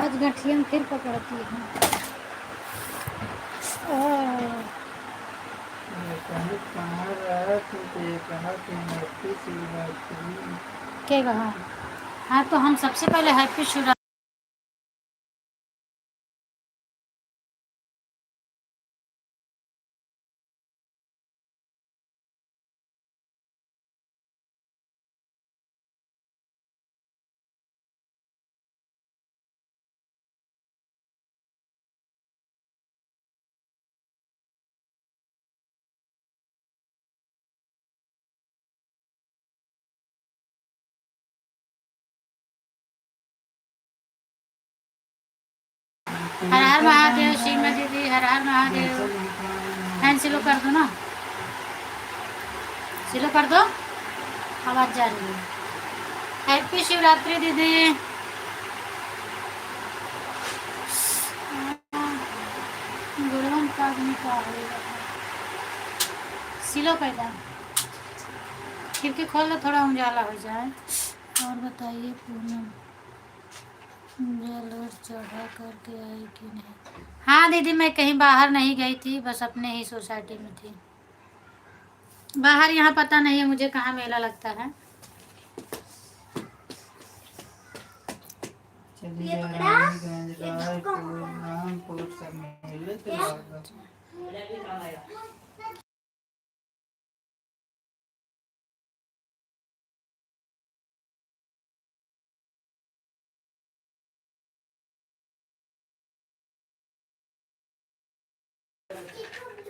आज गठियन फिर पकड़ती है। क्या कहा? हाँ तो हम सबसे पहले हैप्पी शिवरात्रि। हर हर महादेव। सीमा दीदी हर हर महादेव। फैन सिलो कर दो ना, सिलो कर दो, आवाज जा रही है। हैप्पी शिवरात्रि दीदी। गुड़वन का आदमी का होगा। सिलो पहला, खिड़की खोल दो, थोड़ा उजाला हो जाए। और बताइए पूनम जल और चढ़ा करके आई कि नहीं? हाँ दीदी, मैं कहीं बाहर नहीं गई थी, बस अपने ही सोसाइटी में थी। बाहर यहाँ पता नहीं है मुझे कहाँ मेला लगता है।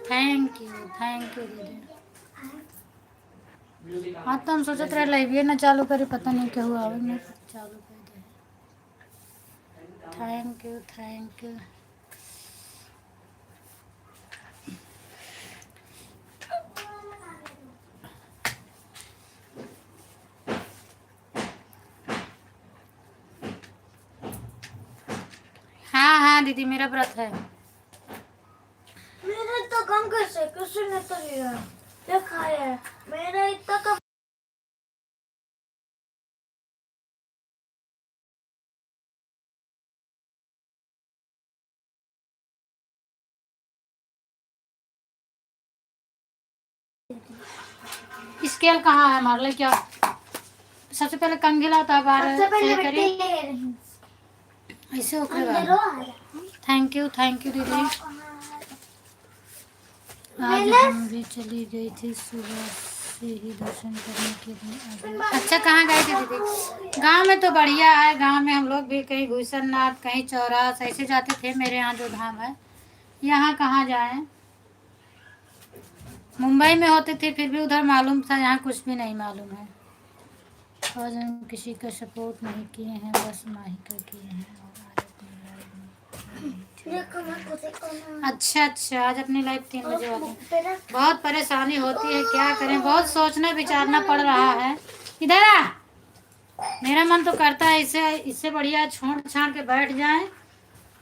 थैंक यू दीदी। हाँ तो हम सोचते रहे लाइव ना चालू करे, पता नहीं क्या हुआ, मैं चालू कर दे। Thank you. हाँ दीदी, मेरा व्रत है। मेरा तो कम कैसे, किसी ने तो लिया ये खाया है, मेरा इतना कम। स्केल कहाँ है हमारे लिए? क्या सबसे पहले कंघी लाता बार ऐसे होकर। थैंक यू दीदी। आज हम भी चली गई थी सुबह से ही दर्शन करने के लिए। अच्छा, कहाँ गए थे दीदी? गांव में तो बढ़िया है, गांव में हम लोग भी कहीं घुसरनाथ, कहीं चौरास ऐसे जाते थे। मेरे यहाँ जो धाम है, यहाँ कहाँ जाएं? मुंबई में होते थे फिर भी उधर मालूम था, यहाँ कुछ भी नहीं मालूम है। और हम किसी का सपोर्ट नहीं किए हैं, बस माही का किए हैं। अच्छा, आज अपनी लाइफ 3 बजे वाली। बहुत परेशानी होती है, क्या करें, बहुत सोचना विचारना पड़ रहा है। इधर आ। मेरा मन तो करता है इससे बढ़िया छोड़ छाड़ के बैठ जाएं,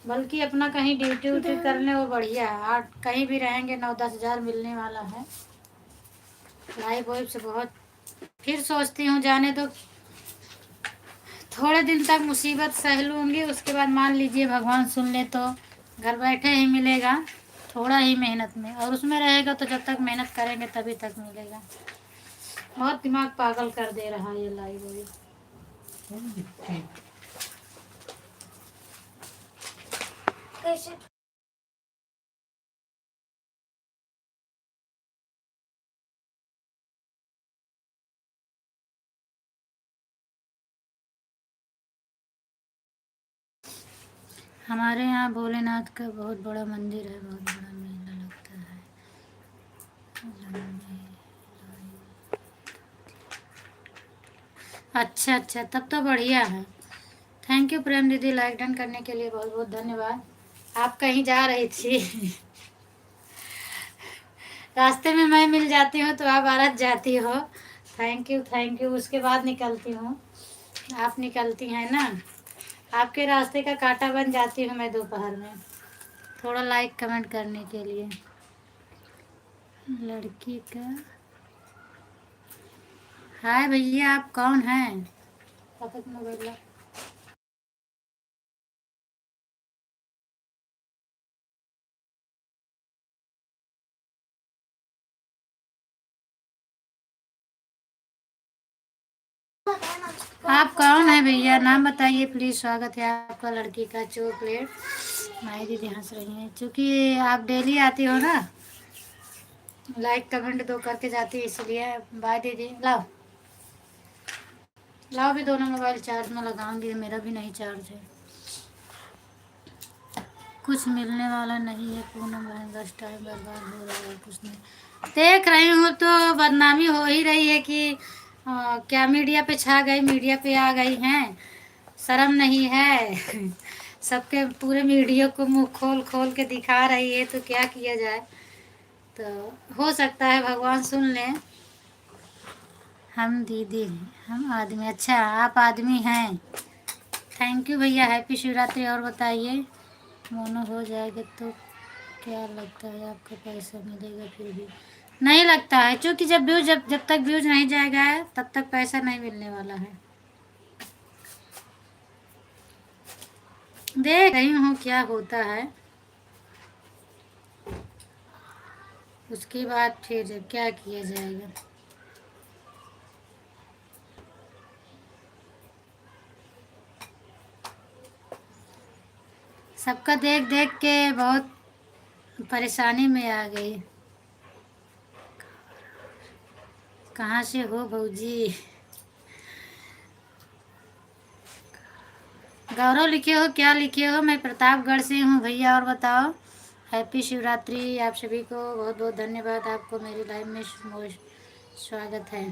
बल्कि अपना कहीं ड्यूटी उटी कर लें, वो बढ़िया है। और कहीं भी रहेंगे 9-10 हज़ार मिलने वाला है। लाइफ वाइफ से बहुत फिर सोचती हूँ जाने दो, थोड़े दिन तक मुसीबत सह लूँगी, उसके बाद मान लीजिए भगवान सुन ले तो घर बैठे ही मिलेगा, थोड़ा ही मेहनत में, और उसमें रहेगा तो जब तक मेहनत करेंगे तभी तक मिलेगा। बहुत दिमाग पागल कर दे रहा है ये लाइव। कैसे हमारे यहाँ भोलेनाथ का बहुत बड़ा मंदिर है, बहुत बड़ा मेला लगता है। अच्छा, तब तो बढ़िया है। थैंक यू प्रेम दीदी, लाइक डन करने के लिए बहुत बहुत धन्यवाद। आप कहीं जा रही थी रास्ते में मैं मिल जाती हूँ तो आप आरत जाती हो। Thank you. उसके बाद निकलती हूँ, आप निकलती हैं ना, आपके रास्ते का कांटा बन जाती हूँ मैं दोपहर में, थोड़ा लाइक कमेंट करने के लिए। लड़की का हाय भैया, आप कौन हैं? आप कौन है भैया, नाम बताइए प्लीज। स्वागत है आपका लड़की का चॉकलेट। माई दीदी हंस रही हैं, क्योंकि आप डेली आती हो ना, लाइक कमेंट दो करके जाती है इसलिए। बाय दीदी। लाओ लाओ भी, दोनों मोबाइल चार्ज में लगाऊंगी, मेरा भी नहीं चार्ज है। कुछ मिलने वाला नहीं है पूनम बहन, बस टाइम बर्बाद हो रहा है, कुछ नहीं देख रही हूँ तो बदनामी हो ही रही है कि क्या मीडिया पे छा गई, मीडिया पे आ गई हैं, शर्म नहीं है। सबके पूरे मीडिया को मुंह खोल खोल के दिखा रही है, तो क्या किया जाए। तो हो सकता है भगवान सुन लें। हम दीदी हैं, हम आदमी। अच्छा आप आदमी हैं, थैंक यू भैया, हैप्पी शिवरात्रि। और बताइए, मोनो हो जाएगा तो क्या लगता है आपका पैसा मिलेगा? फिर भी नहीं लगता है, क्योंकि जब तक व्यूज नहीं जाएगा तब तक पैसा नहीं मिलने वाला है। देख रही हूँ क्या होता है, उसके बाद फिर क्या किया जाएगा। सबका देख देख के बहुत परेशानी में आ गई। कहाँ से हो भौजी? गौरव लिखे हो, क्या लिखे हो? मैं प्रतापगढ़ से हूँ भैया। और बताओ, हैप्पी शिवरात्रि आप सभी को, बहुत बहुत धन्यवाद। आपको मेरी लाइव में स्वागत है।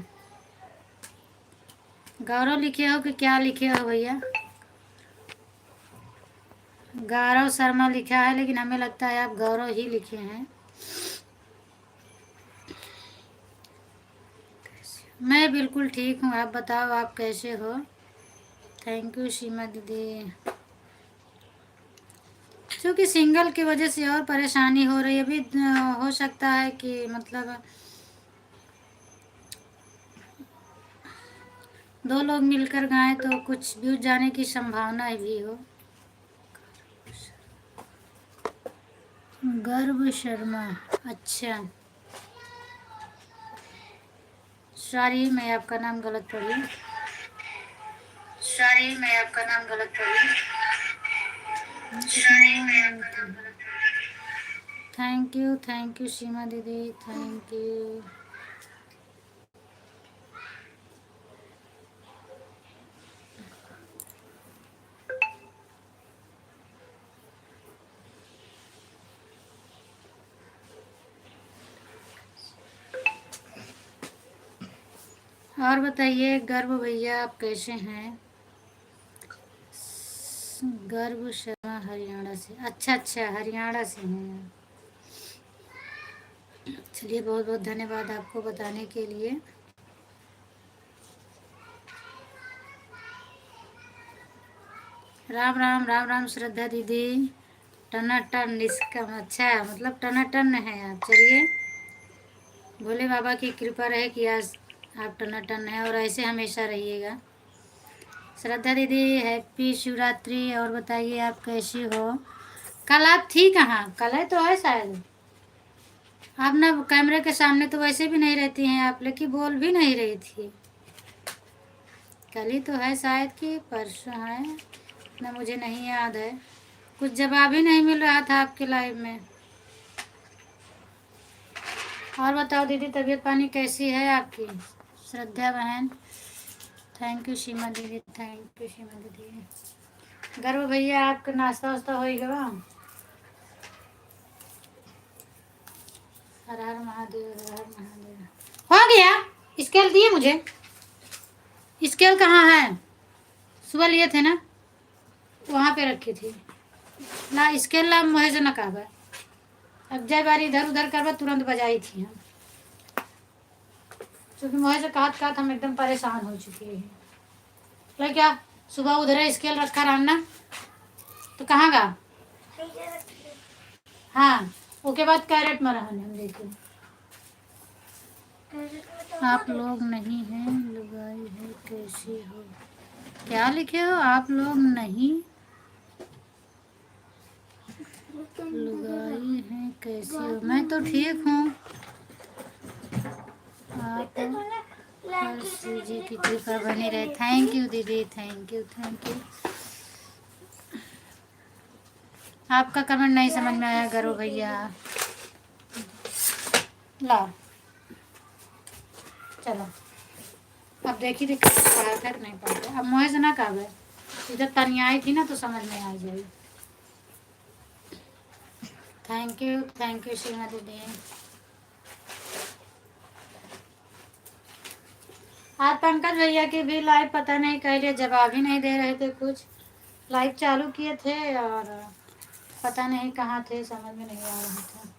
गौरव लिखे हो कि क्या लिखे हो भैया? गौरव शर्मा लिखा है, लेकिन हमें लगता है आप गौरव ही लिखे हैं। मैं बिल्कुल ठीक हूँ, आप बताओ आप कैसे हो? थैंक यू सीमा दीदी। क्योंकि सिंगल की वजह से और परेशानी हो रही है अभी। हो सकता है कि मतलब दो लोग मिलकर गाएं तो कुछ व्यूज जाने की संभावना भी हो। गर्व शर्मा, अच्छा सॉरी मैं आपका नाम गलत पढ़ी। सॉरी मैं आपका नाम गलत पढ़ी। सॉरी मैं आपका नाम गलत पढ़ी। थैंक यू सीमा दीदी, थैंक यू। और बताइए गर्व भैया आप कैसे हैं? गर्व शर्मा हरियाणा से, अच्छा अच्छा हरियाणा से हैं। चलिए बहुत बहुत धन्यवाद आपको बताने के लिए। राम राम राम राम श्रद्धा दीदी। टनाटन इसका अच्छा मतलब टनाटन है आप। चलिए भोले बाबा की कृपा रहे कि आज आप टनाटन हैं और ऐसे हमेशा रहिएगा। श्रद्धा दीदी हैप्पी शिवरात्रि। और बताइए आप कैसी हो? कल आप थी कहाँ? कल है तो है शायद। आप ना कैमरे के सामने तो वैसे भी नहीं रहती हैं आप, लेकिन बोल भी नहीं रही थी। कल ही तो है शायद कि परसों है, ना मुझे नहीं याद है। कुछ जवाब ही नहीं मिल रहा था आपके लाइव में। और बताओ दीदी तबीयत पानी कैसी है आपकी? श्रद्धा बहन थैंक यू। सीमा दीदी थैंक यू। सीमा दीदी गर्व भैया आपका नाश्ता वास्ता हो गया? हर हर महादेव, हर हर महादेव। हो गया? स्केल दिए मुझे? स्केल कहाँ है? सुबह लिए थे ना, वहाँ पे रखी थी ना स्केल। ला मुझे से न कहा, अब जय बारी इधर उधर करवा तुरंत बजाई थी हम, क्योंकि मुझे से कहत हम एकदम परेशान हो चुके हैं। तो क्या सुबह उधर स्केल रखा रहना तो कहाँ गा? हाँ उसके बाद कैरेट में रहने हम देखे। आप लोग नहीं हैं लुगाई है कैसी हो? क्या लिखे हो आप लोग नहीं लुगाई हैं कैसी हो? मैं तो ठीक हूँ। आप हर्षी जी की कृपा बनी रहे। थैंक यू दीदी, थैंक यू थैंक यू। आपका कमेंट नहीं समझ में आया करो भैया। ला चलो, अब देखी थी पढ़ा कर नहीं पढ़ते। अब मुझे से ना काबे इधर तनिया आई थी ना तो समझ में आ जाएगी। थैंक यू सीमा दीदी। आज पंकज भैया की भी लाइव पता नहीं कह लिए जवाब ही नहीं दे रहे थे। कुछ लाइव चालू किए थे और पता नहीं कहाँ थे, समझ में नहीं आ रहा था।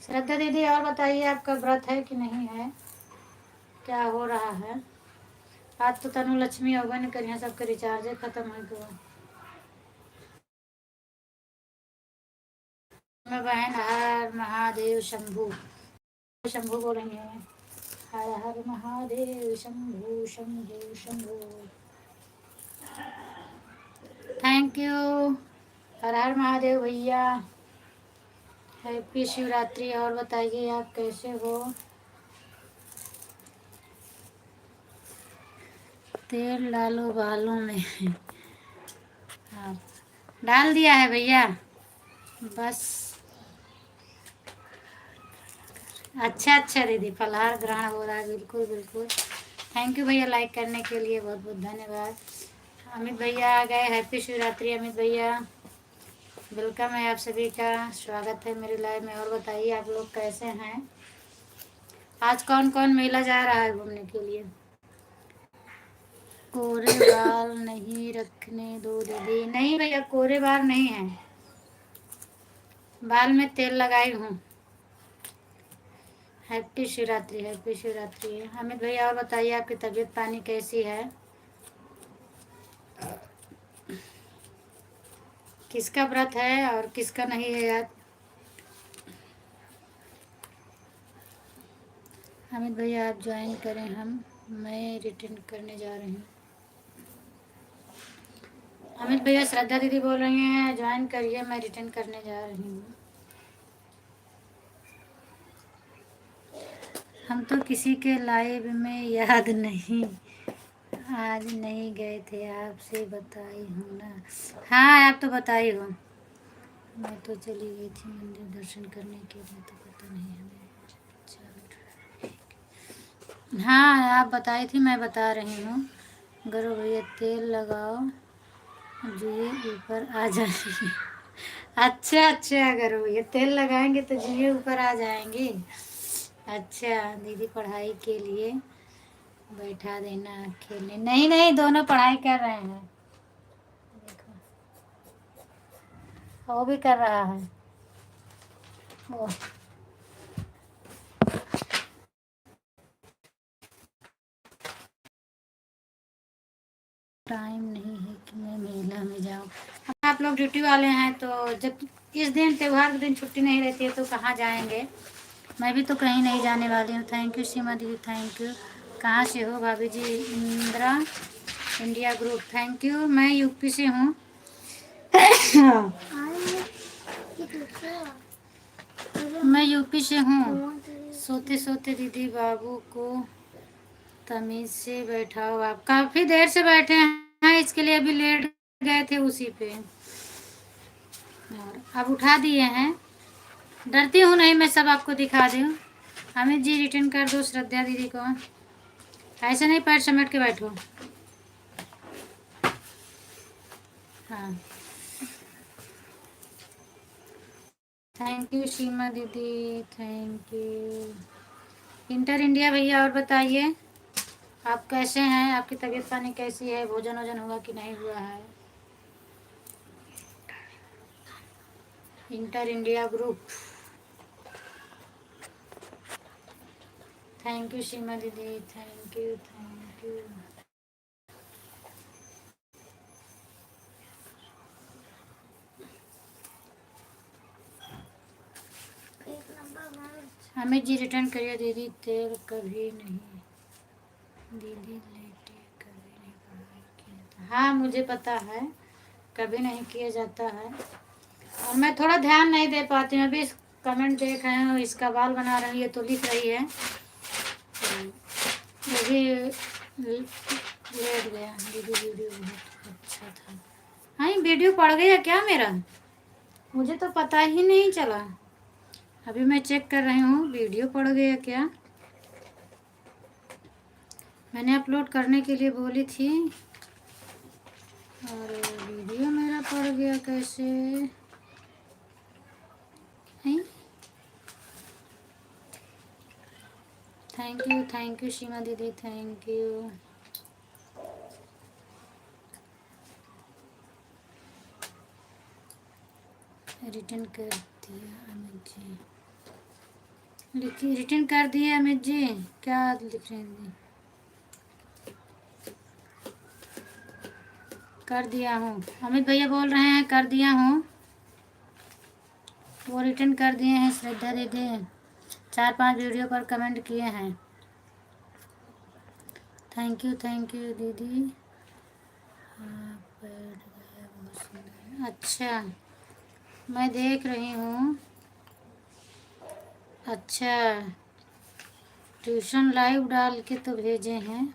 श्रद्धा दीदी और बताइए, आपका व्रत है कि नहीं है, क्या हो रहा है? आज तो तनु लक्ष्मी होगा नहीं करिए, सबके रिचार्ज खत्म हो गया। मैं बहन हर महादेव शंभू शंभू बोल रही है। हर हर महादेव शंभू शंभू शंभू। Thank you. हर हर महादेव भैया। हैप्पी शिवरात्रि। और बताइए आप कैसे हो? तेल डालो बालों में। हाँ, डाल दिया है भैया बस। अच्छा अच्छा दीदी, फलाहार ग्रहण हो रहा है, बिल्कुल बिल्कुल। थैंक यू भैया लाइक करने के लिए, बहुत बहुत धन्यवाद। अमित भैया आ गए। हैप्पी शिवरात्रि अमित भैया, वेलकम है आप सभी का, स्वागत है मेरे लाइव में। और बताइए आप लोग कैसे हैं? आज कौन कौन मेला जा रहा है घूमने के लिए? कोरे बाल नहीं रखने दो दीदी। नहीं भैया कोरे बाल नहीं है, बाल में तेल लगाई हूँ। Happy Shivratri, happy Shivratri. अमित भैया और बताइए आपकी तबीयत पानी कैसी है? किसका व्रत है और किसका नहीं है यार? अमित भैया आप ज्वाइन करें, मैं रिटर्न करने जा रही हूँ। अमित भैया श्रद्धा दीदी बोल रही हैं ज्वाइन करिए, मैं रिटर्न करने जा रही हूँ। हम तो किसी के लाइव में याद नहीं, आज नहीं गए थे, आपसे बताई हूँ ना। हाँ आप तो बताई हो। मैं तो चली गई थी मंदिर दर्शन करने के लिए, तो पता नहीं हमें। हाँ आप बताई थी, मैं बता रही हूँ। गरो भैया तेल लगाओ जुए ऊपर आ जाएंगे। अच्छा अच्छा, गरो भैया तेल लगाएंगे तो जुए ऊपर आ जाएंगे। अच्छा दीदी पढ़ाई के लिए बैठा देना खेलने। नहीं नहीं, दोनों पढ़ाई कर रहे हैं, देखो वो भी कर रहा है वो। टाइम नहीं है कि मैं मेला में जाऊँ। आप लोग ड्यूटी वाले हैं तो जब इस दिन त्योहार के दिन छुट्टी नहीं रहती है तो कहाँ जाएंगे? मैं भी तो कहीं नहीं जाने वाली हूँ। थैंक यू सीमा दीदी, थैंक यू। कहाँ से हो भाभी जी? Indira India group, thank you. मैं यूपी से हूँ। मैं यूपी से हूँ। सोते सोते दीदी बाबू को तमीज से बैठाओ। आप काफी देर से बैठे हैं, इसके लिए अभी लेट गए थे उसी पे, और अब उठा दिए हैं। डरती हूँ नहीं, मैं सब आपको दिखा दूँ। अमित जी रिटर्न कर दो श्रद्धा दीदी को। ऐसे नहीं पैर समेट के बैठो। हाँ थैंक यू सीमा दीदी, थैंक यू। इंटर इंडिया भैया और बताइए आप कैसे हैं, आपकी तबीयत पानी कैसी है, भोजन वोजन हुआ कि नहीं हुआ है? Inter India group, thank you Seema दीदी, thank you thank you. Amit ji return करिए दीदी, तेल कभी नहीं दीदी लेटे कभी नहीं पढ़ाई किया था। हाँ मुझे पता है, कभी नहीं किया जाता है, और मैं थोड़ा ध्यान नहीं दे पाती हूँ। अभी कमेंट देख रहे हो, इसका बाल बना रही हूँ, ये तो लिख रही है। वो भी लेट गया। दीदी वीडियो बहुत अच्छा था। हाँ, ये वीडियो पड़ गया क्या मेरा? मुझे तो पता ही नहीं चला। अभी मैं चेक कर रही हूँ वीडियो पड़ गया क्या। मैंने अपलोड करने के लिए बोली थी और वीडियो मेरा पड़ गया कैसे है? थैंक यू सीमा दीदी, थैंक यू। रिटर्न कर दिया अमित जी, लिखिए रिटर्न कर दिए अमित जी, क्या लिख रहे हैं? कर दिया हूँ, अमित भैया बोल रहे हैं कर दिया हूँ। वो रिटर्न कर दिए हैं। श्रद्धा दीदी 4-5 वीडियो पर कमेंट किए हैं। थैंक यू दीदी। हाँ, बैठ गया, बहुत सुंदर। अच्छा, मैं देख रही हूँ। अच्छा, ट्यूशन लाइव डाल के तो भेजे हैं।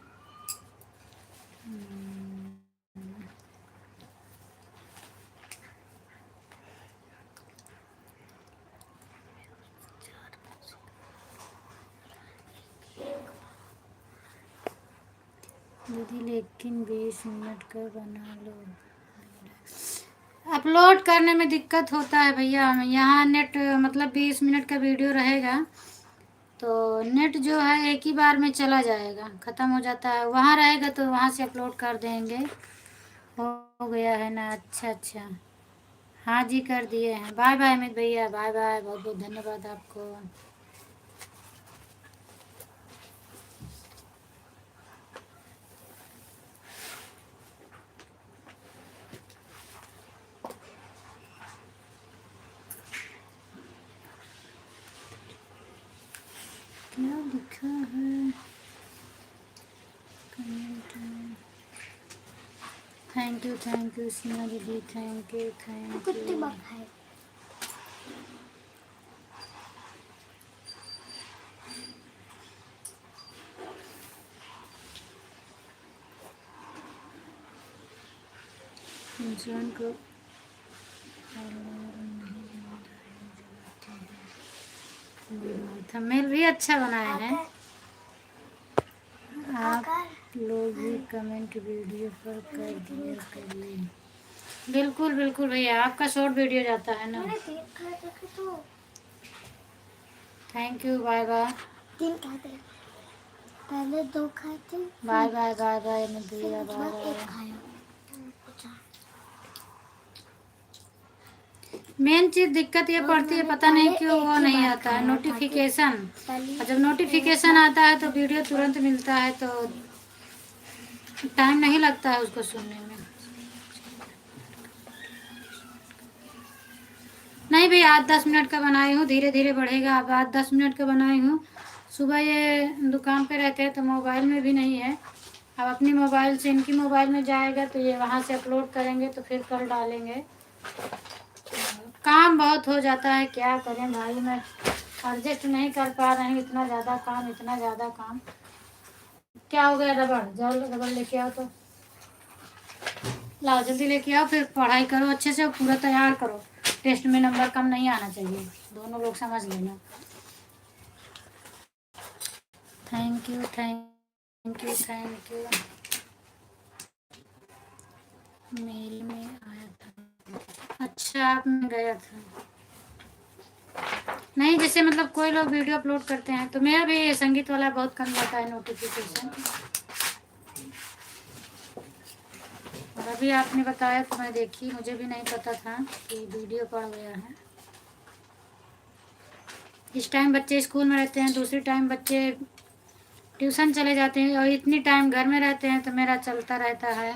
दीदी लेकिन 20 मिनट का बना लो। अपलोड करने में दिक्कत होता है भैया। यहाँ नेट मतलब 20 मिनट का वीडियो रहेगा तो नेट जो है एक ही बार में चला जाएगा, ख़त्म हो जाता है। वहाँ रहेगा तो वहाँ से अपलोड कर देंगे। हो गया है ना? अच्छा, हाँ जी कर दिए हैं। बाय बाय अमित भैया, बाय बाय, बहुत बहुत धन्यवाद आपको। क्या लिखा है कमेंट में? थैंक यू सीमा दीदी, थैंक यू। इंसान को थंबनेल भी अच्छा बनाए हैं आप लोग भी। कमेंट वीडियो पर कर दिया करिए। बिल्कुल भैया, आपका शॉर्ट वीडियो जाता है ना। Thank you, bye bye. 3 खाते, पहले 2 खाए थे। बाय बाय भैया, बाय बाय। मेन चीज़ दिक्कत ये पड़ती है, पता नहीं क्यों वो नहीं आता है नोटिफिकेशन। और जब नोटिफिकेशन आता है तो वीडियो तुरंत मिलता है तो टाइम नहीं लगता है उसको सुनने में। नहीं भैया, 8-10 मिनट का बनाई हूँ, धीरे धीरे बढ़ेगा। अब 8-10 मिनट का बनाई हूँ। सुबह ये दुकान पे रहते हैं तो मोबाइल में भी नहीं है। अब अपनी मोबाइल से इनकी मोबाइल में जाएगा तो ये वहाँ से अपलोड करेंगे तो फिर कल डालेंगे। काम बहुत हो जाता है, क्या करें भाई, मैं एडजस्ट नहीं कर पा रही हूँ। इतना ज़्यादा काम। क्या हो गया? रबड़, जाओ रबड़ लेके आओ तो लाओ, जल्दी लेके आओ। फिर पढ़ाई करो अच्छे से, पूरा तैयार करो। टेस्ट में नंबर कम नहीं आना चाहिए, दोनों लोग समझ लेना। Thank you. मेल में आया था। अच्छा, आप में गया था? नहीं, जैसे मतलब कोई लोग वीडियो अपलोड करते हैं तो मेरा भी संगीत वाला बहुत कम जाता है नोटिफिकेशन। और अभी आपने बताया तो मैं देखी, मुझे भी नहीं पता था कि वीडियो पड़ गया है। इस टाइम बच्चे स्कूल में रहते हैं, दूसरी टाइम बच्चे ट्यूशन चले जाते हैं और इतनी टाइम घर में रहते हैं तो मेरा चलता रहता है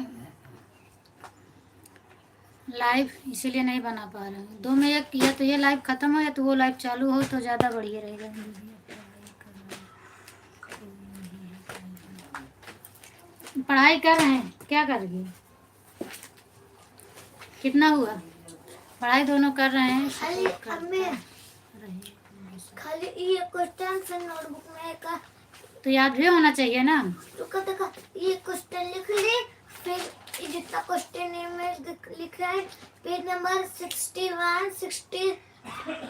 लाइव, इसीलिए नहीं बना पा रहे हूँ। 2 में एक, या तो ये लाइव ख़त्म हो या तो वो लाइव चालू हो तो ज़्यादा बढ़िया रहेगा। पढ़ाई कर रहे हैं, क्या कर रही है? कितना हुआ? पढ़ाई दोनों कर रहे हैं। खाली ये क्वेश्चन फिर नोटबुक में एक तो याद भी होना चाहिए ना। रुको देखो, ये क्वेश्चन लिख ली, फिर ये जितना क्वेश्चन में लिखा है पेज नंबर 61 60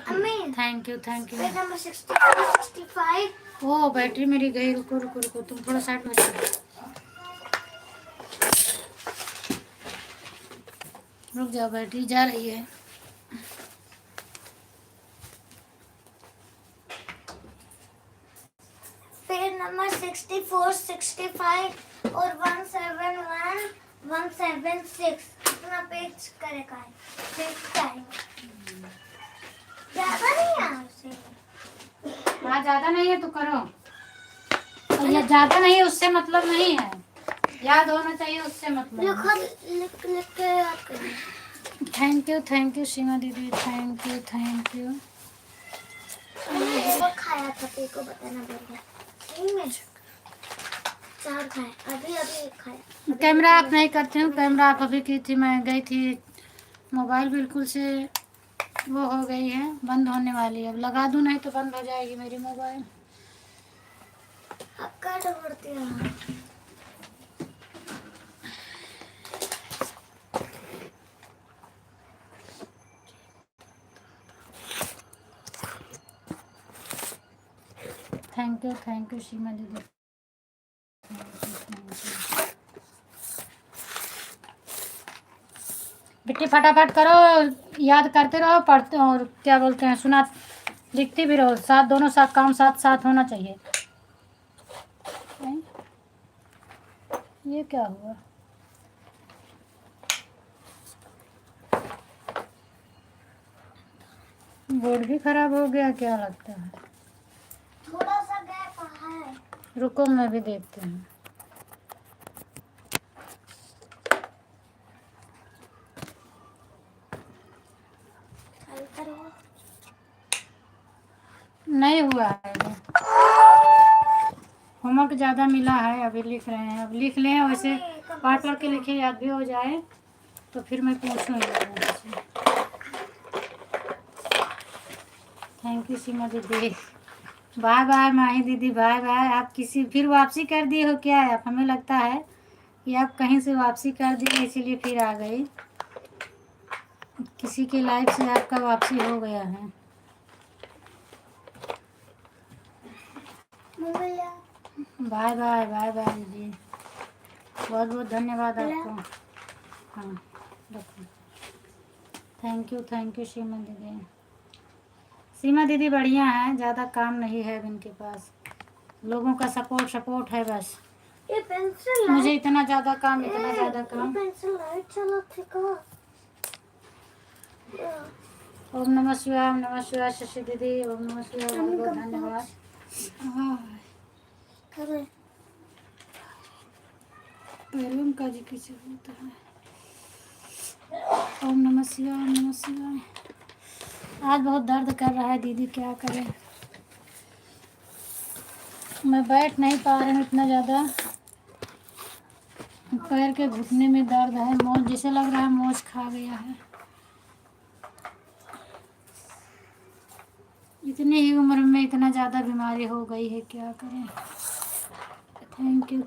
अम्मी थैंक यू पेज नंबर 64 65। ओ बैटरी मेरी गई, रुको रुको रुको, तुम थोड़ा साइड में चलो। रुक जाओ, बैटरी जा रही है। पेज नंबर 64 65 और 171 176 इतना पेज करेगा है। ज्यादा नहीं है उससे। हाँ ज्यादा नहीं है तो करो, और ये ज्यादा नहीं है उससे मतलब नहीं है, याद होना चाहिए उससे मतलब है। लिख के याद करिए। थैंक यू सीमा दीदी, थैंक यू। वो खाया था, तेरे को बताना पड़ेगा। नहीं मैं 4 खाए, अभी एक खाया। कैमरा ऑफ नहीं करती हूँ, कैमरा ऑफ अभी की थी, मैं गई थी, मोबाइल बिल्कुल से वो हो गई है, बंद होने वाली है। अब लगा दूँ नहीं तो बंद हो जाएगी मेरी मोबाइल। अब क्या ढूंढती है? थैंक यू सीमा दीदी। बेटी फटाफट करो, याद करते रहो, पढ़ते और क्या बोलते हैं, सुना लिखती भी रहो, साथ दोनों साथ काम साथ साथ होना चाहिए। ये क्या हुआ? बोर्ड भी खराब हो गया क्या लगता है? थोड़ा सा गैप है। रुको मैं भी देखती हूँ। नहीं हुआ है, होमवर्क ज़्यादा मिला है, अभी लिख रहे हैं, अब लिख लें, वैसे पढ़ पढ़ के लिखे, याद भी हो जाए तो फिर मैं पूछूँगी। थैंक यू सीमा दीदी, बाय बाय माही दीदी, बाय बाय। आप किसी फिर वापसी कर दिए हो क्या? आप, हमें लगता है कि आप कहीं से वापसी कर दिए, इसीलिए फिर आ गई, किसी के लाइफ से आपका वापसी हो गया है। बाय बाय बाय बाय दीदी, बहुत बहुत धन्यवाद आपको। हाँ रखो। थैंक यू सीमा दीदी। सीमा दीदी बढ़िया है, ज़्यादा काम नहीं है अब इनके पास, लोगों का सपोर्ट है बस। ये पेंसिल मुझे इतना ज़्यादा काम, इतना ज़्यादा काम। पेंसिल लाइट चला था। ओम नमः शिवाय, ओम नमः शिवाय शशि दीदी, ओम नमः शिवाय, बहुत बहुत धन्यवाद। पैरों का जी कैसे होता है? ओम नमः शिवाय, ओम नमः शिवाय। आज बहुत दर्द कर रहा है दीदी, क्या करें, मैं बैठ नहीं पा रही हूँ, इतना ज़्यादा पैर के घुटने में दर्द है, मोच जैसे लग रहा है मोच खा गया है। इतनी ही उम्र में इतना ज़्यादा बीमारी हो गई है, क्या करें। थैंक यू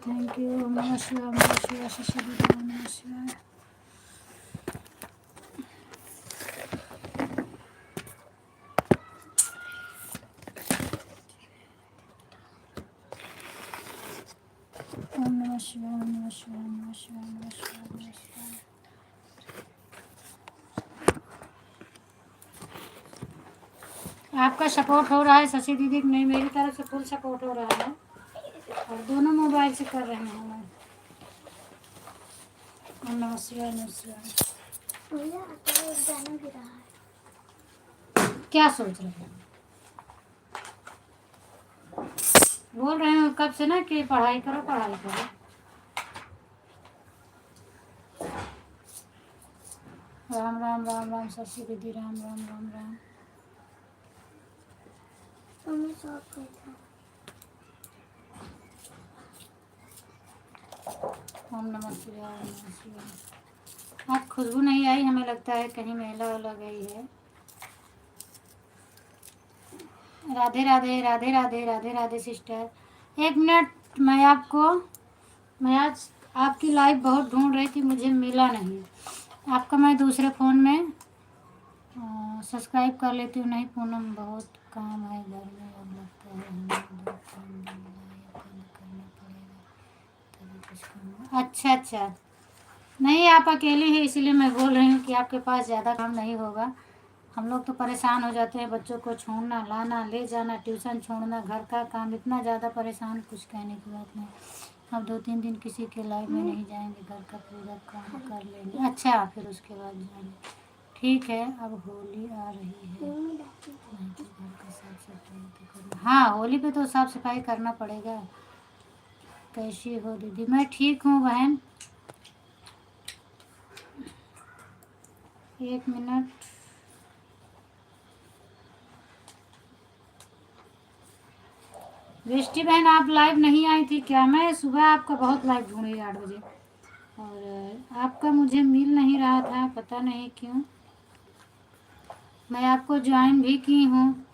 ओम नमः शिवाय, ओम नमः शिवाय शशि दीदी, ओम नमः शिवाय। ओम नमः शिवाय, ओम नमः शिवाय, ओम नमः शिवाय, ओम नमः शिवाय, ओम नमः शिवाय। आपका सपोर्ट हो रहा है शशि दीदी, नहीं मेरी तरफ से फुल सपोर्ट हो रहा है, और दोनों मोबाइल से कर रहे हैं मैं। ओम नमः शिवाय, नमः शिवाय। जाना भी रहा है। क्या सोच रहे हैं? बोल रहे हो कब से ना कि पढ़ाई करो पढ़ाई करो। राम राम राम राम शशि दीदी, राम राम राम राम। ओम नमः शिवाय, ओम नमः शिवाय। आज खुशबू नहीं आई, हमें लगता है कहीं मेला वाला गई है। राधे राधे राधे राधे राधे राधे सिस्टर। 1 मिनट, मैं आज आपकी लाइव बहुत ढूंढ रही थी, मुझे मिला नहीं। आपका मैं दूसरे फ़ोन में सब्सक्राइब कर लेती हूँ। नहीं पूनम, बहुत काम है घर में, अब लगता है हमें 2-3 दिन लाइव बंद करना पड़ेगा तभी कुछ काम। अच्छा अच्छा, नहीं आप अकेली हैं इसलिए मैं बोल रही हूँ कि आपके पास ज़्यादा काम नहीं होगा। हम लोग तो परेशान हो जाते हैं, बच्चों को छोड़ना, लाना, ले जाना, ट्यूशन छोड़ना, घर का काम, इतना ज़्यादा परेशान, कुछ कहने की बात नहीं। अब 2-3 दिन किसी के लाइफ में नहीं जाएंगे, घर का पूरा काम कर लेंगे। अच्छा, फिर उसके बाद जाएंगे। ठीक है, अब होली आ रही है, नहीं तो घर का साफ सफाई तो करना। हाँ, होली पे तो साफ सफाई करना पड़ेगा। कैसी हो दीदी? मैं ठीक हूँ बहन। 1 मिनट। दृष्टि बहन, आप लाइव नहीं आई थी क्या? मैं सुबह आपका बहुत लाइव ढूंढी 8 बजे, और आपका मुझे मिल नहीं रहा था, पता नहीं क्यों। मैं आपको ज्वाइन भी की हूँ,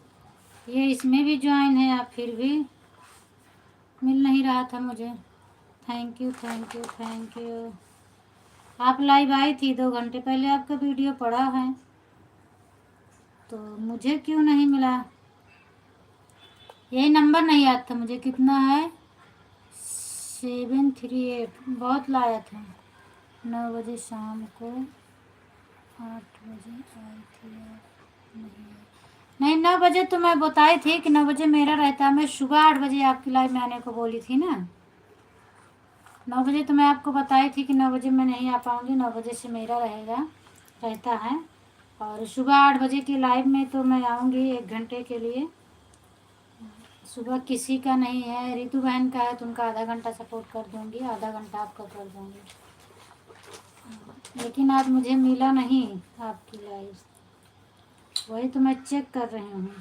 ये इसमें भी ज्वाइन है, आप फिर भी मिल नहीं रहा था मुझे। Thank you thank you thank you. आप लाइव आई थी 2 घंटे पहले, आपका वीडियो पड़ा है, तो मुझे क्यों नहीं मिला? यही नंबर नहीं याद था मुझे, कितना है? 738। बहुत लाया था। 9 बजे शाम को, 8 बजे आई थी आप, नहीं 9 बजे तो मैं बताई थी कि 9 बजे मेरा रहता है। मैं सुबह 8 बजे आपकी लाइव में आने को बोली थी ना। 9 बजे तो मैं आपको बताई थी कि 9 बजे मैं नहीं आ पाऊँगी, 9 बजे से मेरा रहता है। और सुबह 8 बजे की लाइव में तो मैं आऊँगी 1 घंटे के लिए। सुबह किसी का नहीं है, रितु बहन का है तो उनका आधा घंटा सपोर्ट कर दूँगी, आधा घंटा आपका कर दूँगी। लेकिन आज मुझे मिला नहीं आपकी लाइव, वही तो मैं चेक कर रही हूँ।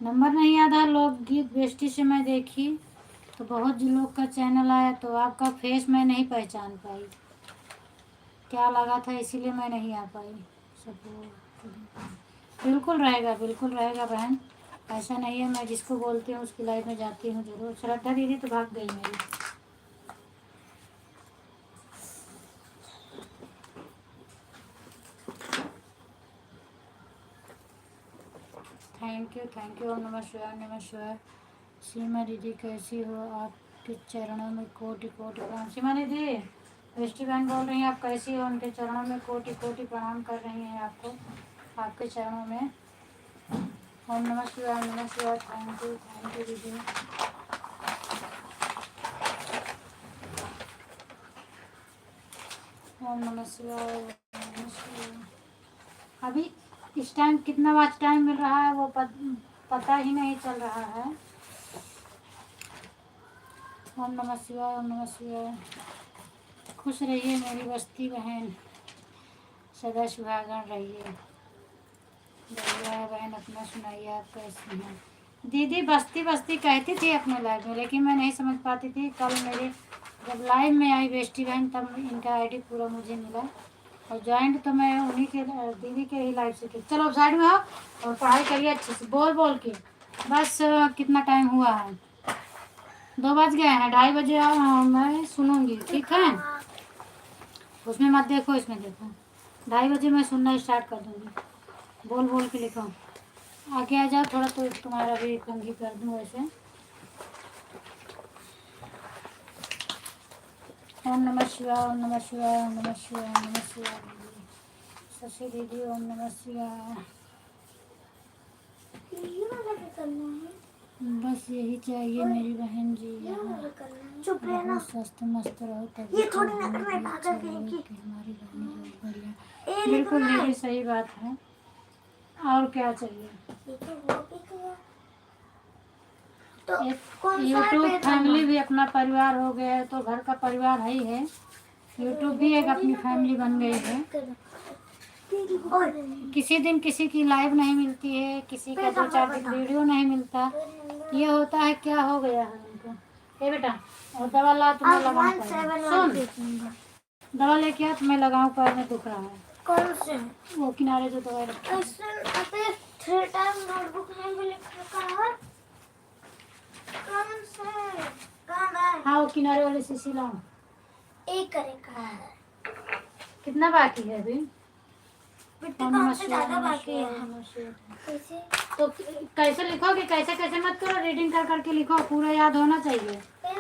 नंबर नहीं याद है। लोकगीत बेस्टी से मैं देखी तो बहुत लोग का चैनल आया, तो आपका फेस मैं नहीं पहचान पाई, क्या लगा था, इसीलिए मैं नहीं आ पाई। सपोर्ट बिल्कुल रहेगा बहन, ऐसा नहीं है। मैं जिसको बोलती हूँ उसकी लाइफ में जाती हूँ जरूर। श्रद्धा दीदी तो भाग गई मेरी। Thank you. ओम नमः शिवाय, नमः शिवाय। सीमा दीदी कैसी हो? आपके चरणों में कोटि कोटि प्रणाम। सीमा दीदी, दृष्टि बहन बोल रही हैं आप कैसी हो? उनके चरणों में कोटि कोटि प्रणाम कर रही हैं आपको, आपके चरणों में। ओम नमः शिवाय, नमः शिवाय। थैंक यू दीदी। ओम नमः शिवाय, नमः शिवाय। अभी इस टाइम कितना वाच टाइम मिल रहा है वो पता ही नहीं चल रहा है। ओम नमः शिवाय, ओम नमः शिवाय। खुश रहिए मेरी बस्ती बहन, सदा सुहागन रहिए। बढ़िया बहन, अपना सुनाइए, आप कैसी हैं? दीदी बस्ती बस्ती कहती थी अपने लाइव में, लेकिन मैं नहीं समझ पाती थी। कल मेरे जब लाइव में आई बेस्टी बहन तब इनका आईडी पूरा मुझे मिला, और ज्वाइंट तो मैं उन्हीं के दीदी के ही लाइव से की। चलो साइड में हो और पढ़ाई करिए अच्छे से, बोल के। बस कितना टाइम हुआ है? 2 बज गए हैं, 2:30 बजे मैं सुनूंगी, ठीक है? उसमें मत देखो, इसमें देखो। 2:30 बजे मैं सुनना स्टार्ट कर दूँगी। बोल के लिखो। आगे आ जाओ थोड़ा, तो तुम्हारा भी कंघी कर दूँ वैसे। ओम नमः शिवाय, ओम नमः शिवाय, ओम नमः शिवाय, ओम नमः शिवाय। शशि दीदी ओम नमः शिवाय। बस यही चाहिए मेरी बहन जी, चुप रहना, स्वस्थ मस्त रहो तभी ये थोड़ी ना हमारी मैं भागा करेंगी। हमारी बहन बहुत बढ़िया। बिल्कुल दीदी सही बात है, और क्या चाहिए? तो यूट्यूब फैमिली भी अपना परिवार हो गया है, तो घर का परिवार है ही है। यूट्यूब भी एक अपनी फैमिली बन गई है। किसी दिन किसी की लाइव नहीं मिलती है, किसी का 2-4 दिन वीडियो नहीं मिलता, ये होता है। क्या हो गया है उनको? ये बेटा और दवा ला, तुम्हें लगाना पड़ेगा। सुन, दवा लेके आ तो मैं लगाऊं, पैर में दुख रहा है। कौन से? वो किनारे जो दवाई रखी है। अबे 3 टाइम नोटबुक में भी लिख रखा है। कौन से? कहाँ है? हाँ वो किनारे वाले शीशी लाओ। एक करेगा है। कितना बाकी है अभी? बिट्टू काम से ज्यादा बाकी है। कैसे? तो कैसे लिखोगे? कैसे कैसे मत करो, रीडिंग कर करके लिखो, पूरा याद होना चाहिए। फिर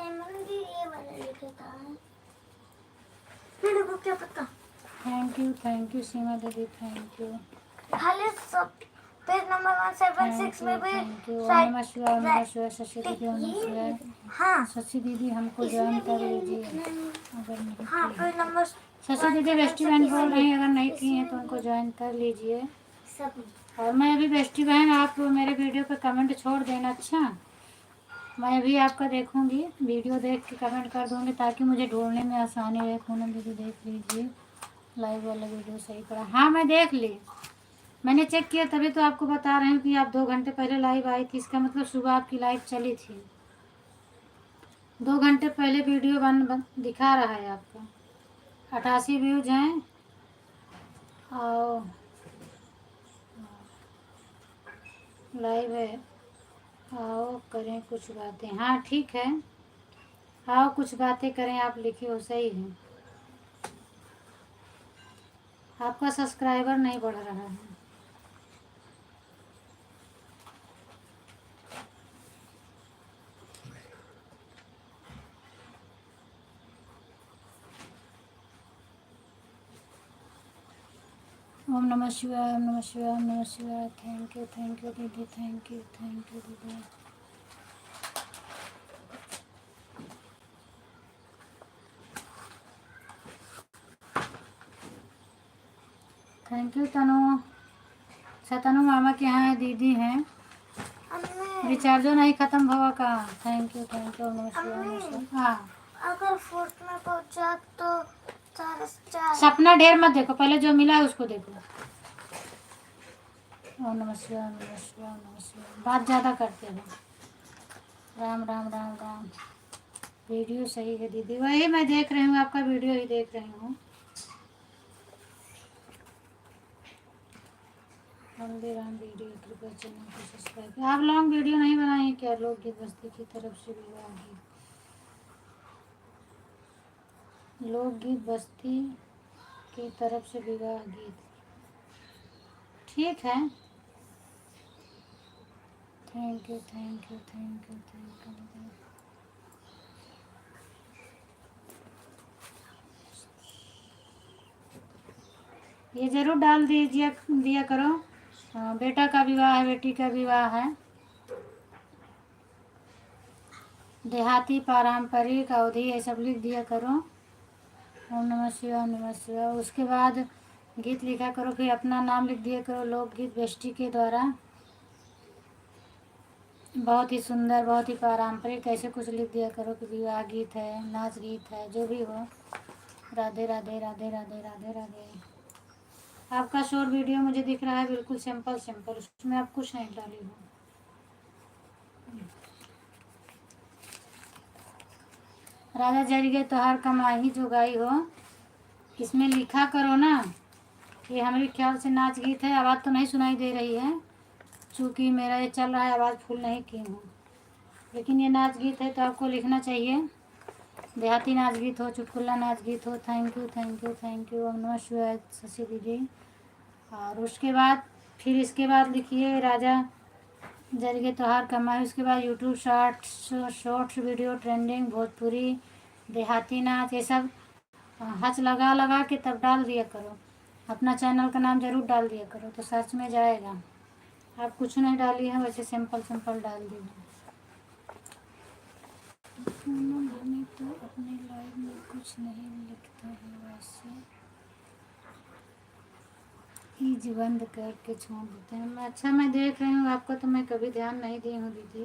एमन भी ये वाला लिखता है। फिर को क्या पता। थैंक यू सीमा दीदी, थैंक यू। खाली सब पेज नंबर 176 में भी नमः शिवाय, नमः शिवाय। शशि दीदी, नमः शिवाय। हाँ शशि दीदी हमको ज्वाइन कर लीजिए अगर नहीं। हाँ पेज नंबर शशि दीदी बेस्टी बहन बोल रही हैं, अगर नहीं की हैं तो उनको ज्वाइन कर लीजिए। सब। और मैं अभी बेस्टी बहन, आप मेरे वीडियो पे कमेंट छोड़ देना। अच्छा, मैं भी आपका देखूंगी, वीडियो देख के कमेंट कर दूंगी ताकि मुझे ढूंढने में आसानी रहे। पूनम दीदी देख लीजिए, लाइव वाला वीडियो सही पड़ा। हाँ मैं देख ली, मैंने चेक किया, तभी तो आपको बता रहे हैं कि आप 2 घंटे पहले लाइव आई थी। इसका मतलब सुबह आपकी लाइव चली थी। 2 घंटे पहले वीडियो बन दिखा रहा है आपका। 88 व्यूज हैं। और लाइव है। आओ करें कुछ बातें। हाँ ठीक है, आओ कुछ बातें करें। आप लिखे हो, सही है। आपका सब्सक्राइबर नहीं बढ़ रहा है। ओम नमः शिवाय, ओम नमः शिवाय, ओम नमः शिवाय। थैंक यू दीदी, थैंक यू दीदी। थैंक यू तनु। अच्छा तनु मामा के यहाँ दीदी हैं, रिचार्जो नहीं खत्म हुआ का। थैंक यू ओम नमः शिवाय, ओम नमः शिवाय। हाँ अगर फोर्थ में पहुंचा तो 4 सपना ढेर मत देखो, पहले जो मिला है उसको देखो। ओम नमः शिवाय, ओम नमः शिवाय, ओम नमः शिवाय। बात ज़्यादा करते हो। राम राम राम राम। वीडियो सही है दीदी, वही मैं देख रही हूँ, आपका वीडियो ही देख रही हूँ। वंदे राम वीडियो कृपया चैनल को सब्सक्राइब। आप लॉन्ग वीडियो नहीं बनाए क्या? लोकगीत बस्ती की तरफ से विवाह गीत, लोकगीत बस्ती की तरफ से विवाह गीत। ठीक है, थैंक यू। ये जरूर डाल दिया करो। बेटा का विवाह है, बेटी का विवाह है। देहाती, पारंपरिक, अवधि, ये सब लिख दिया करो। ओम नमः शिवाय, ओम नमः शिवाय। उसके बाद गीत लिखा करो, फिर अपना नाम लिख दिया करो। लोकगीत बेष्टी के द्वारा, बहुत ही सुंदर, बहुत ही पारंपरिक, ऐसे कुछ लिख दिया करो कि विवाह गीत है, नाच गीत है, जो भी हो। राधे राधे राधे राधे राधे राधे। आपका शॉर्ट वीडियो मुझे दिख रहा है बिल्कुल सिंपल, उसमें आप कुछ नहीं डाली हो। राजा जल गए तो हार कमाई जो गाई हो, इसमें लिखा करो ना। ये हमारे ख्याल से नाच गीत है। आवाज़ तो नहीं सुनाई दे रही है क्योंकि मेरा ये चल रहा है, आवाज़ फुल नहीं की हूँ, लेकिन ये नाच गीत है तो आपको लिखना चाहिए। देहाती नाच गीत हो, चुटकुला नाच गीत हो। थैंक यू ओम नमः शिवाय शशि दीदी। और उसके बाद फिर इसके बाद लिखिए राजा जल गए तो हार कमाई। उसके बाद YouTube shorts video, trending, Bhojpuri, देहाती नाच, ये सब हच लगा लगा के तब डाल दिया करो। अपना चैनल का नाम ज़रूर डाल दिया करो तो सर्च में जाएगा। आप कुछ नहीं डाली है, वैसे सिंपल डाल दीजिए। तो अपने लाइव में कुछ नहीं लिखता है, वैसे ईज बंद करके छोड़ देते हैं। अच्छा मैं देख रही हूँ आपका, तो मैं कभी ध्यान नहीं दी हूँ दीदी,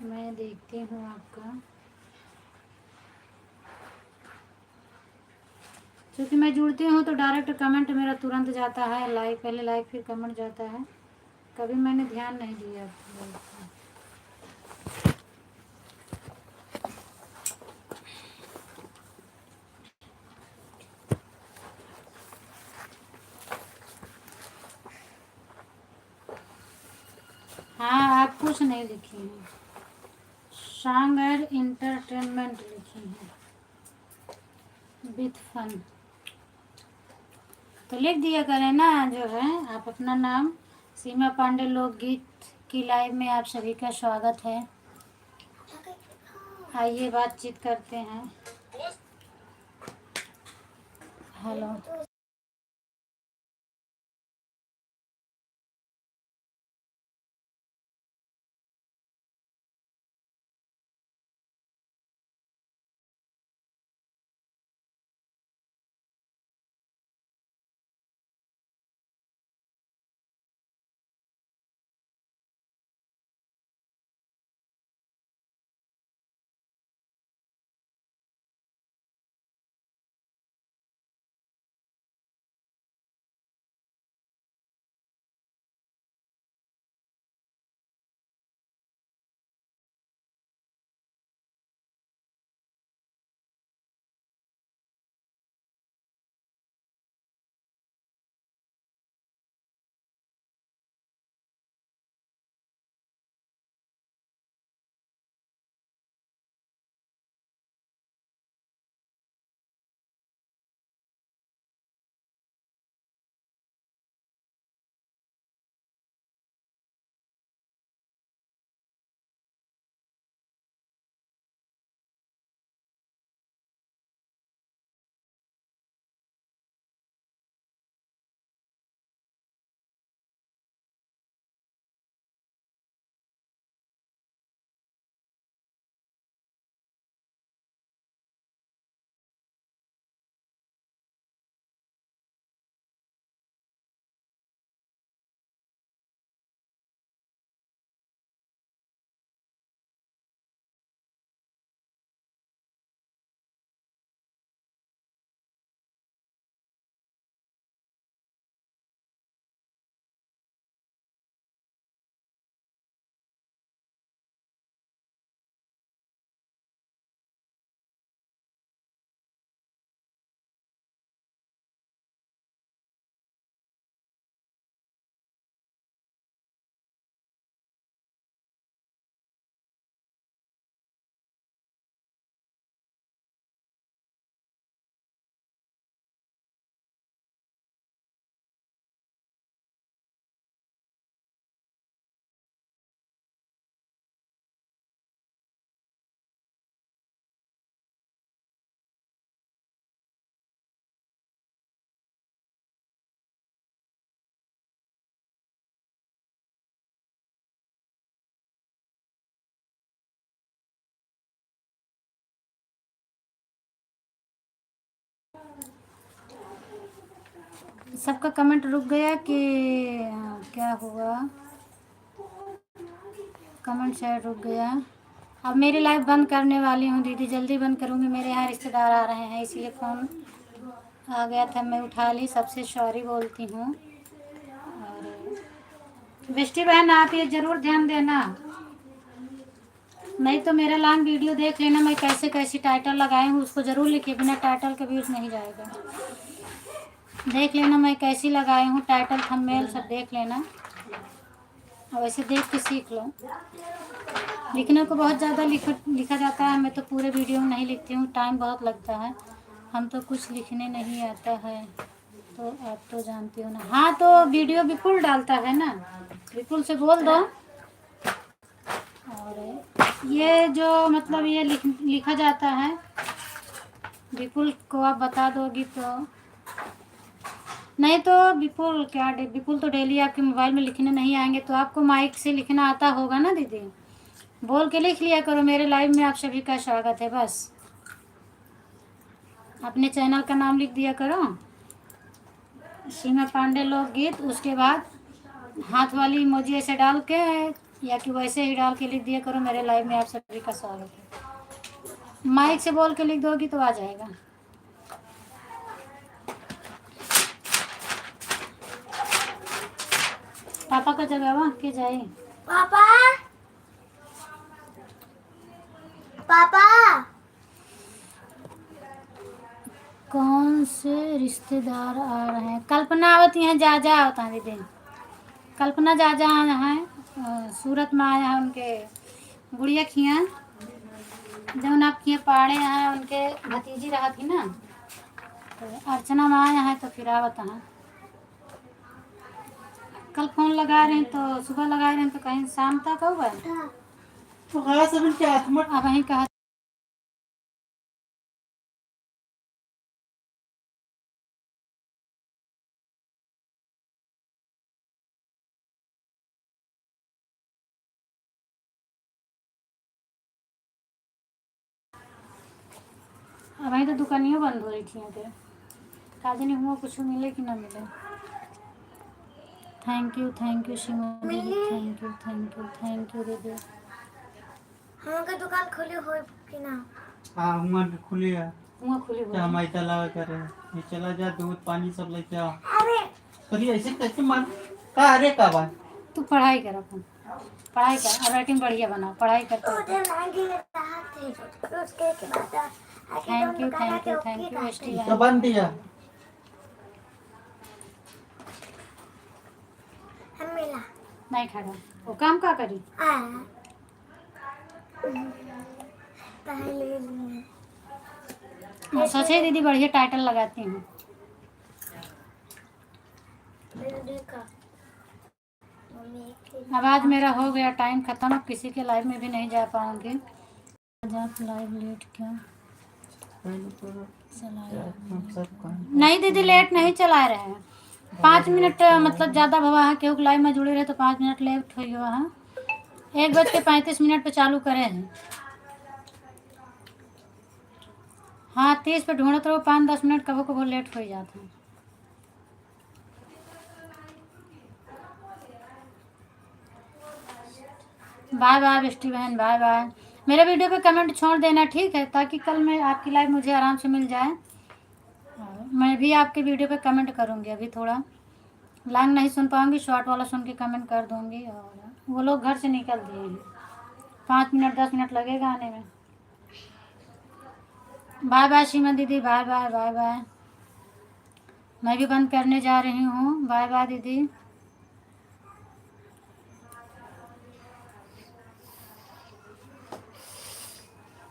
मैं देखती हूँ आपका। क्योंकि मैं जुड़ती हूँ तो डायरेक्ट कमेंट मेरा तुरंत जाता है, लाइक पहले लाइक फिर कमेंट जाता है। कभी मैंने ध्यान नहीं दिया आपकी लाइक को। कुछ नहीं लिखी है, सॉन्ग एंड इंटरटेनमेंट लिखी है विथ फन। तो लिख दिया करें ना जो है आप अपना नाम। सीमा पांडे लोकगीत की लाइव में आप सभी का स्वागत है। आइए बातचीत करते हैं। हेलो, सबका कमेंट रुक गया कि क्या हुआ? कमेंट शायद रुक गया। अब मेरी लाइव बंद करने वाली हूँ दीदी, जल्दी बंद करूँगी। मेरे यहाँ रिश्तेदार आ रहे हैं इसलिए फ़ोन आ गया था, मैं उठा ली। सबसे सॉरी बोलती हूँ। और बेस्टी बहन आप ये ज़रूर ध्यान देना, नहीं तो मेरा लॉन्ग वीडियो देख लेना। मैं कैसे कैसी टाइटल लगाई हूँ उसको ज़रूर लिखिए, बिना टाइटल के व्यूज़ नहीं जाएगा। देख लेना मैं कैसी लगाई हूँ, टाइटल थंबनेल सब देख लेना और वैसे देख के सीख लो। लिखने को बहुत ज़्यादा लिखा जाता है, मैं तो पूरे वीडियो में नहीं लिखती हूँ, टाइम बहुत लगता है। हम तो कुछ लिखने नहीं आता है, तो आप तो जानती हो ना। हाँ तो वीडियो विपुल डालता है ना, विपुल से बोल दो। और ये जो मतलब ये लिखा जाता है, विपुल को आप बता दोगी तो। नहीं तो विपुल तो डेली आपके मोबाइल में लिखने नहीं आएंगे, तो आपको माइक से लिखना आता होगा ना दीदी, बोल के लिख लिया करो। मेरे लाइव में आप सभी का स्वागत है, बस अपने चैनल का नाम लिख दिया करो, सीमा पांडे लोकगीत। उसके बाद हाथ वाली इमोजी ऐसे डाल के या कि वैसे ही डाल के लिख दिया करो, मेरे लाइव में आप सभी का स्वागत है। माइक से बोल के लिख दोगी तो आ जाएगा। पापा का जगह के जाए। पापा पापा कौन से रिश्तेदार आ रहे हैं? कल्पना आवती हैं, जा होता है दीदी, कल्पना जा है। सूरत में आया है उनके गुड़िया खिया जौन आपकी पहाड़े हैं उनके भतीजी रहा थी ना, तो अर्चना में आया है तो फिर आवत है। कल फोन लगा रहे हैं तो सुबह लगा रहे हैं तो कहीं शाम तक होगा तो अब वहीं कहा अब वहीं तो दुकानियों बंद हो रही थी यहाँ पे। काजी नहीं हुआ कुछ मिले कि ना मिले। थैंक यू सीमा दीदी, थैंक यू दीदी। हम का दुकान खुली हो कि ना? हाँ हुआ खुली है। हुआ खुली क्या हुई हमारी चला करे ये चला जा दूध पानी सब लेके आओ। अरे कभी ऐसे कैसे मान का अरे का बात तू पढ़ाई कर अपन, पढ़ाई कर और राइटिंग बढ़िया बना, पढ़ाई करते उधर मांगी रहा थे फिर उसके के बाद आके थैंक यू ओके एसटी तो बंद दिया। हम मिला नहीं खड़ा वो काम का करी। आ पहले मैं सोचे दीदी बढ़िया टाइटल लगाती हूँ। देखा अब आज मेरा हो गया टाइम ख़त्म, अब किसी के लाइव में भी नहीं जा पाऊंगी। आज आप लाइव लेट क्या चलाए? नहीं दीदी लेट नहीं चला रहे हैं, 5 मिनट मतलब ज़्यादा भवा है क्योंकि लाइव में जुड़े रहे तो 5 मिनट लेट हुई हुआ है। 1:35 पे चालू करे हैं। हाँ 30 पे ढूंढते रहो, 5-10 मिनट कभी कभी लेट हो ही जाता है। बाय बाय बेस्टी बहन, बाय बाय। मेरे वीडियो पे कमेंट छोड़ देना ठीक है, ताकि कल मैं आपकी लाइव मुझे आराम से मिल जाए। मैं भी आपके वीडियो पे कमेंट करूँगी, अभी थोड़ा लॉन्ग नहीं सुन पाऊँगी, शॉर्ट वाला सुन के कमेंट कर दूँगी। और वो लोग घर से निकल दिए हैं, 5 मिनट 10 मिनट लगेगा आने में। बाय बाय सीमा दीदी, बाय बाय बाय बाय। मैं भी बंद करने जा रही हूँ, बाय बाय दीदी।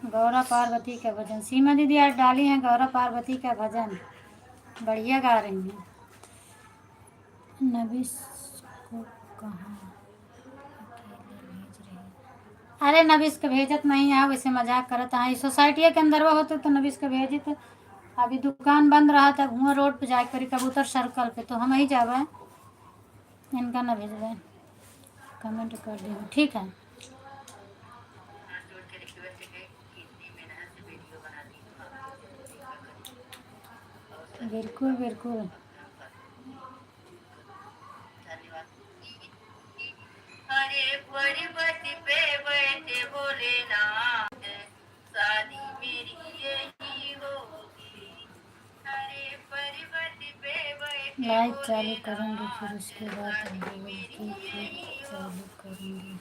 गौरा पार्वती का भजन सीमा दीदी आज डाली हैं, गौरा पार्वती का भजन बढ़िया गा रही हैं। नबिस को कहाँ अकेले भेज रही है? अरे नबिस के भेजत नहीं है, वैसे मजाक करत है। सोसाइटी के अंदर वो होते तो नबिस के भेजित। अभी दुकान बंद रहा था, हुआ रोड पे जाके करी कबूतर सर्कल पे, तो हम ही जावे, इनका न भेजवे। कमेंट कर दी ठीक है। बिल्कुल बिल्कुल। हरे पर्वत पे बैठे भोलेनाथ, शादी मेरी यही होगी। हरे पर्वत पे बैठे लाइव चालू करूँगी फिर उसके बाद बोलती फिर चालू करूँगी।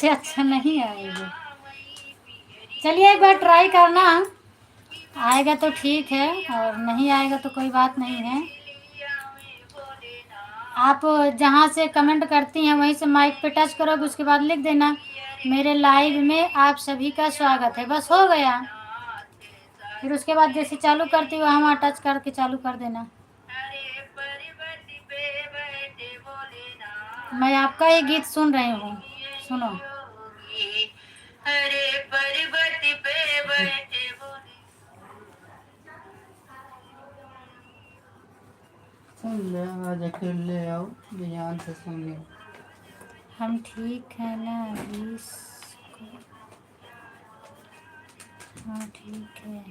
अच्छा नहीं आएगा, चलिए एक बार ट्राई करना, आएगा तो ठीक है और नहीं आएगा तो कोई बात नहीं है। आप जहाँ से कमेंट करती हैं वहीं से माइक पे टच करोगे, उसके बाद लिख देना मेरे लाइव में आप सभी का स्वागत है, बस हो गया। फिर उसके बाद जैसे चालू करती हो वहाँ टच करके चालू कर देना। मैं आपका ही गीत सुन रही हूँ, सुनो। हरे पर्वत पे बैठे सुन ले आज अकेले आओ ध्यान से सुन ले। हम ठीक है ना अभी? हाँ ठीक है।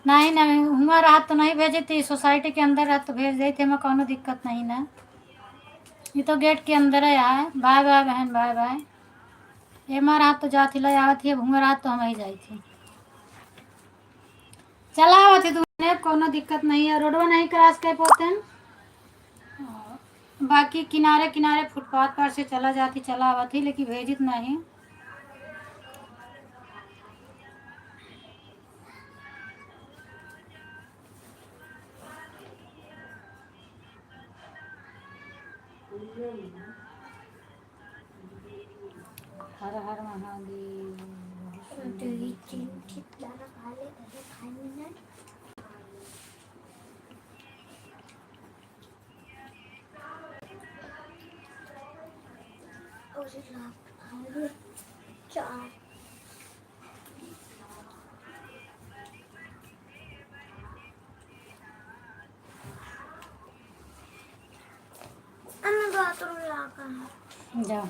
नहीं हुआ रात तो नहीं भेजी थी, सोसाइटी के अंदर रात तो भेज दी थी, हमें कोनो दिक्कत नहीं ना। ये तो गेट के अंदर है यार। बाय बाय बहन, बाय बाय। एमा रात तो जाती ला आवत थी, हुआ रात तो हम ही जाई थी, चला आवत थी तुमने, कोनो दिक्कत नहीं है। रोडवा नहीं क्रॉस कर पाते हैं, बाकी किनारे किनारे फुटपाथ पर से चला जाती चला आवत थी, लेकिन भेजित नहीं। हर हर महादेव। दाना खा ले खाने में और चार अन्य बाथरूम जाकर जाओ।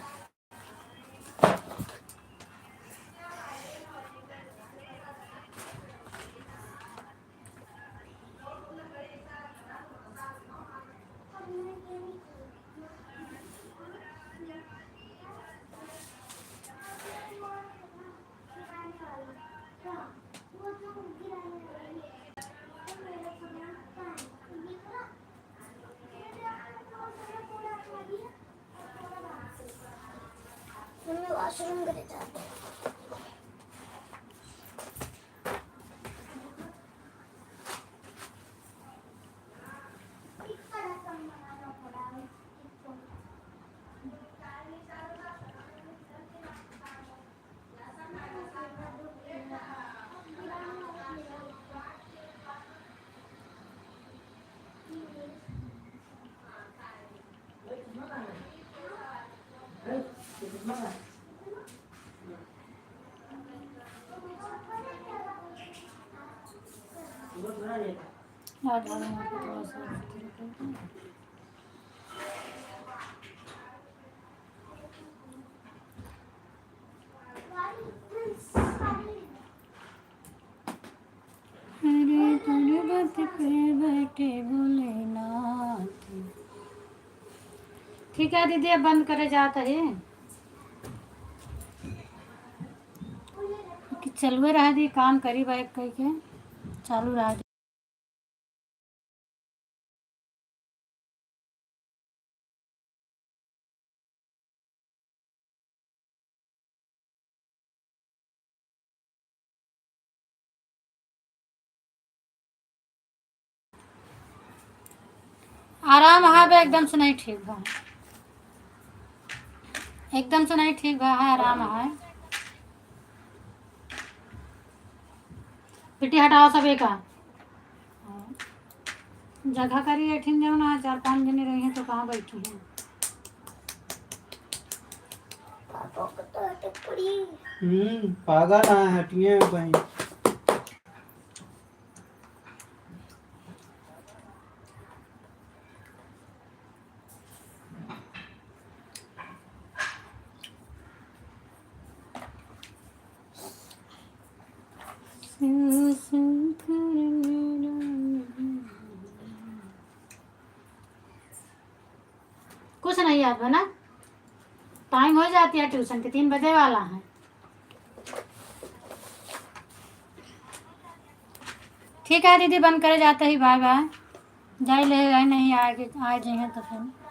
वॉशरूम करे जाते आज वाले यहाँ पे थोड़ा सा अरे पर्वत पे बैठे भोलेनाथ। ठीक है दीदी, अब बंद करे जाता है कि चलुए रहा दी काम करी बाइक कह के चालू रहा दी। आराम हाँ बे, एकदम से नहीं ठीक बा, एकदम से नहीं ठीक बा, है आराम है। पिटी हटाओ सभी का जगह करी बैठी जाओ ना, 4-5 जने रही हैं तो कहाँ बैठी हैं। पापा को तो अटक पड़ी पागल है, हटिए कहीं। कुछ नहीं याद बना, टाइम हो जाती है ट्यूशन के, 3 बजे वाला है। ठीक है दीदी, बंद करे जाते ही, बाय बाय। जाए ले नहीं आए जाइए तो फिर